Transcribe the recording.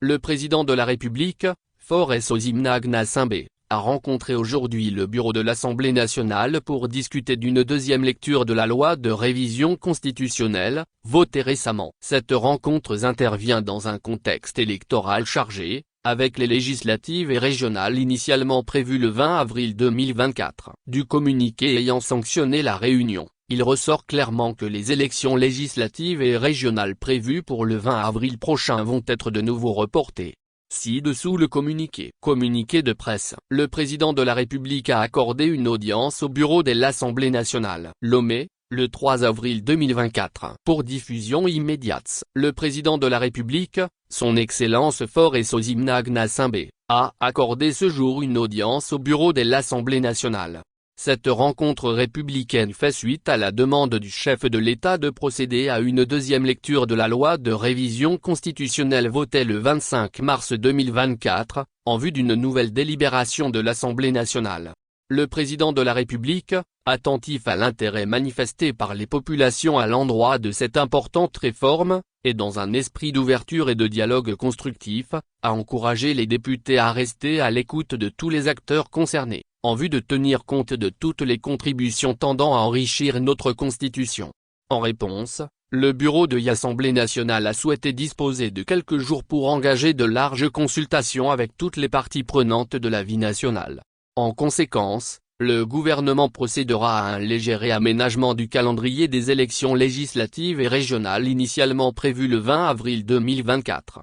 Le président de la République, Faure Osigna-Gnassingbé, a rencontré aujourd'hui le bureau de l'Assemblée nationale pour discuter d'une deuxième lecture de la loi de révision constitutionnelle, votée récemment. Cette rencontre intervient dans un contexte électoral chargé, avec les législatives et régionales initialement prévues le 20 avril 2024. Du communiqué ayant sanctionné la réunion, il ressort clairement que les élections législatives et régionales prévues pour le 20 avril prochain vont être de nouveau reportées. Ci-dessous le communiqué. Communiqué de presse. Le président de la République a accordé une audience au bureau de l'Assemblée nationale, Lomé, le 3 avril 2024. Pour diffusion immédiate, le président de la République, son Excellence Faure Osigna-Gnassingbé, a accordé ce jour une audience au bureau de l'Assemblée nationale. Cette rencontre républicaine fait suite à la demande du chef de l'État de procéder à une deuxième lecture de la loi de révision constitutionnelle votée le 25 mars 2024, en vue d'une nouvelle délibération de l'Assemblée nationale. Le président de la République, attentif à l'intérêt manifesté par les populations à l'endroit de cette importante réforme, et dans un esprit d'ouverture et de dialogue constructif, a encouragé les députés à rester à l'écoute de tous les acteurs concernés, en vue de tenir compte de toutes les contributions tendant à enrichir notre Constitution. En réponse, le bureau de l'Assemblée nationale a souhaité disposer de quelques jours pour engager de larges consultations avec toutes les parties prenantes de la vie nationale. En conséquence, le gouvernement procédera à un léger réaménagement du calendrier des élections législatives et régionales initialement prévues le 20 avril 2024.